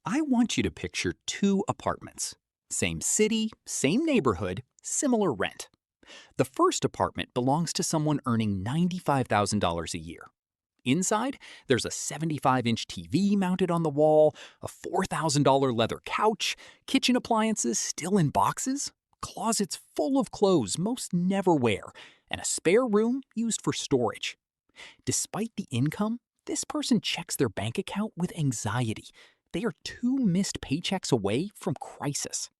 I want you to picture two apartments. Same city, same neighborhood, similar rent. The first apartment belongs to someone earning $95,000 a year. Inside, there's a 75-inch TV mounted on the wall, a $4,000 leather couch, kitchen appliances still in boxes, closets full of clothes most never wear, and a spare room used for storage. Despite the income, this person checks their bank account with anxiety. They are two missed paychecks away from crisis.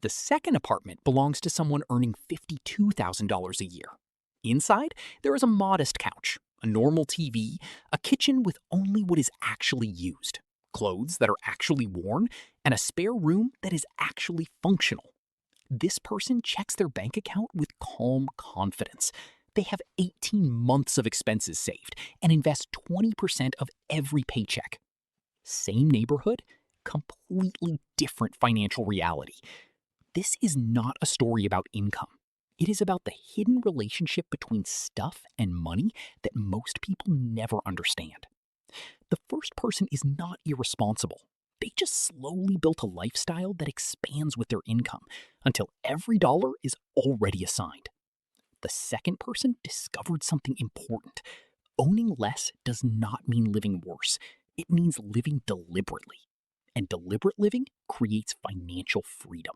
The second apartment belongs to someone earning $52,000 a year. Inside, there is a modest couch, a normal TV, a kitchen with only what is actually used, clothes that are actually worn, and a spare room that is actually functional. This person checks their bank account with calm confidence. They have 18 months of expenses saved and invest 20% of every paycheck. Same neighborhood, completely different financial reality. This is not a story about income. It is about the hidden relationship between stuff and money that most people never understand. The first person is not irresponsible. They just slowly built a lifestyle that expands with their income until every dollar is already assigned. The second person discovered something important. Owning less does not mean living worse. It means living deliberately. And deliberate living creates financial freedom.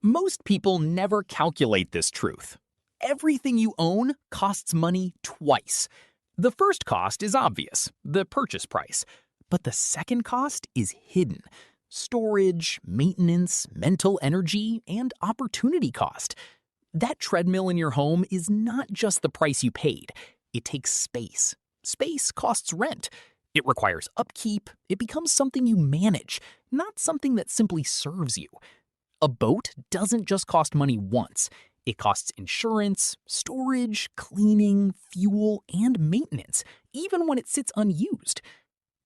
Most people never calculate this truth. Everything you own costs money twice. The first cost is obvious, the purchase price. But the second cost is hidden. Storage, maintenance, mental energy, and opportunity cost. That treadmill in your home is not just the price you paid. It takes space. Space costs rent. It requires upkeep. It becomes something you manage, not something that simply serves you. A boat doesn't just cost money once. It costs insurance, storage, cleaning, fuel, and maintenance, even when it sits unused.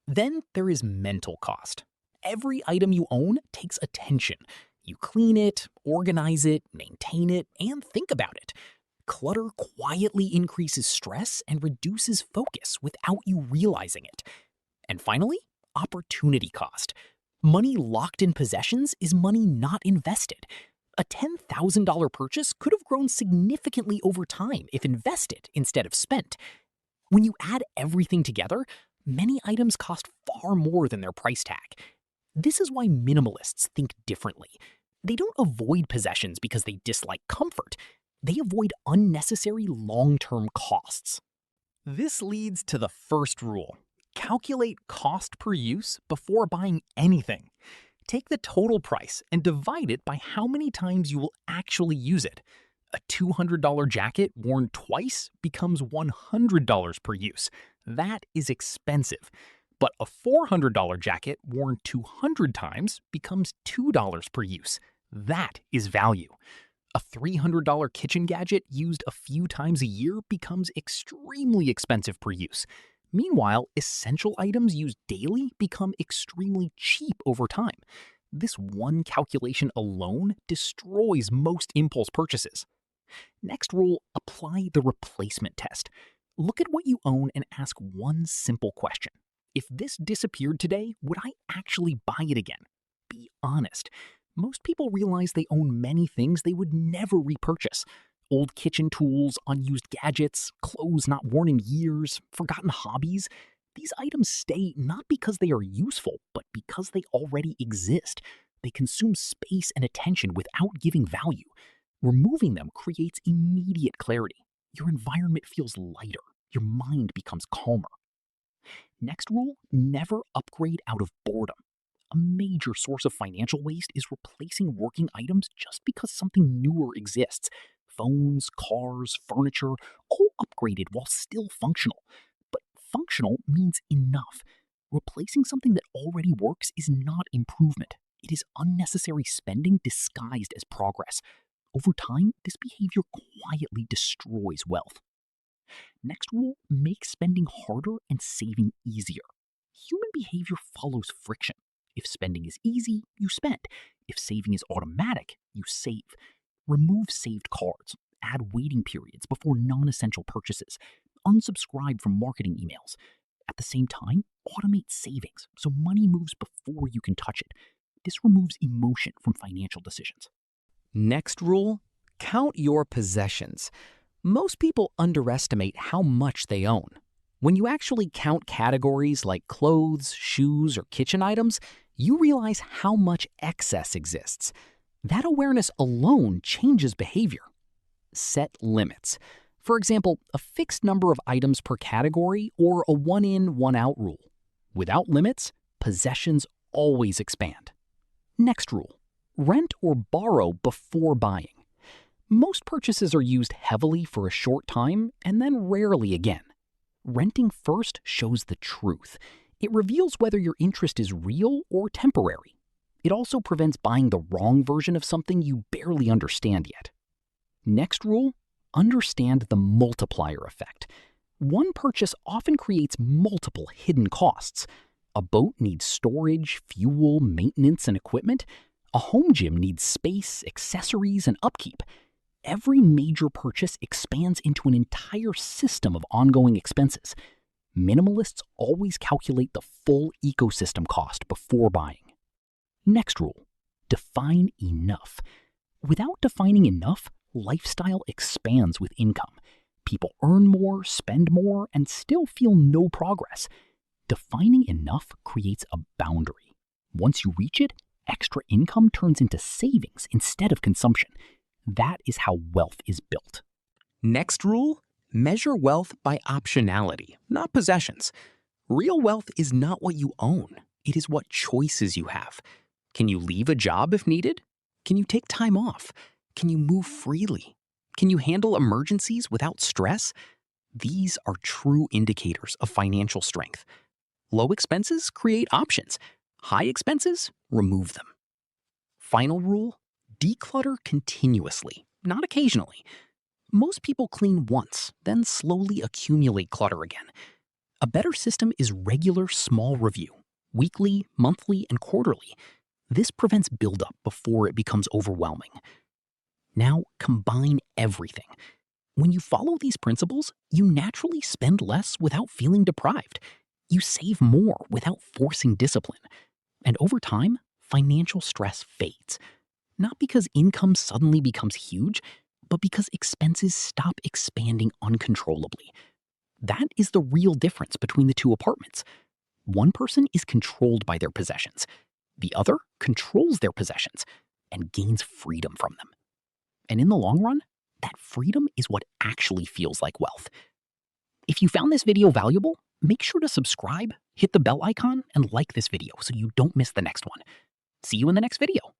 Then there is mental cost. Every item you own takes attention. You clean it, organize it, maintain it, and think about it. Clutter quietly increases stress and reduces focus without you realizing it. And finally, opportunity cost. Money locked in possessions is money not invested. A $10,000 purchase could have grown significantly over time if invested instead of spent. When you add everything together, many items cost far more than their price tag. This is why minimalists think differently. They don't avoid possessions because they dislike comfort. They avoid unnecessary long-term costs. This leads to the first rule. Calculate cost per use before buying anything. Take the total price and divide it by how many times you will actually use it. A $200 jacket worn twice becomes $100 per use. That is expensive. But a $400 jacket worn 200 times becomes $2 per use. That is value. A $300 kitchen gadget used a few times a year becomes extremely expensive per use. Meanwhile, essential items used daily become extremely cheap over time. This one calculation alone destroys most impulse purchases. Next rule, apply the replacement test. Look at what you own and ask one simple question. If this disappeared today, would I actually buy it again? Be honest. Most people realize they own many things they would never repurchase. Old kitchen tools, unused gadgets, clothes not worn in years, forgotten hobbies. These items stay not because they are useful, but because they already exist. They consume space and attention without giving value. Removing them creates immediate clarity. Your environment feels lighter. Your mind becomes calmer. Next rule, never upgrade out of boredom. A major source of financial waste is replacing working items just because something newer exists. Phones, cars, furniture, all upgraded while still functional. But functional means enough. Replacing something that already works is not improvement. It is unnecessary spending disguised as progress. Over time, this behavior quietly destroys wealth. Next rule, make spending harder and saving easier. Human behavior follows friction. If spending is easy, you spend. If saving is automatic, you save. Remove saved cards. Add waiting periods before non-essential purchases. Unsubscribe from marketing emails. At the same time, Automate savings so money moves before you can touch it. This removes emotion from financial decisions. Next rule, count your possessions. Most people underestimate how much they own. When you actually count categories like clothes, shoes, or kitchen items, you realize how much excess exists. That awareness alone changes behavior. Set limits. For example, a fixed number of items per category or a one-in, one-out rule. Without limits, possessions always expand. Next rule, rent or borrow before buying. Most purchases are used heavily for a short time and then rarely again. Renting first shows the truth. It reveals whether your interest is real or temporary. It also prevents buying the wrong version of something you barely understand yet. Next rule, understand the multiplier effect. One purchase often creates multiple hidden costs. A boat needs storage, fuel, maintenance, and equipment. A home gym needs space, accessories, and upkeep. Every major purchase expands into an entire system of ongoing expenses. Minimalists always calculate the full ecosystem cost before buying. Next rule, define enough. Without defining enough, lifestyle expands with income. People earn more, spend more, and still feel no progress. Defining enough creates a boundary. Once you reach it, extra income turns into savings instead of consumption. That is how wealth is built. Next rule, measure wealth by optionality, not possessions. Real wealth is not what you own. It is what choices you have. Can you leave a job if needed? Can you take time off? Can you move freely? Can you handle emergencies without stress? These are true indicators of financial strength. Low expenses create options. High expenses remove them. Final rule, declutter continuously, not occasionally. Most people clean once, then slowly accumulate clutter again. A better system is regular small review, weekly, monthly, and quarterly. This prevents buildup before it becomes overwhelming. Now combine everything. When you follow these principles, you naturally spend less without feeling deprived. You save more without forcing discipline. And over time, financial stress fades. Not because income suddenly becomes huge, but because expenses stop expanding uncontrollably. That is the real difference between the two apartments. One person is controlled by their possessions. The other controls their possessions and gains freedom from them. And in the long run, that freedom is what actually feels like wealth. If you found this video valuable, make sure to subscribe, hit the bell icon, and like this video so you don't miss the next one. See you in the next video.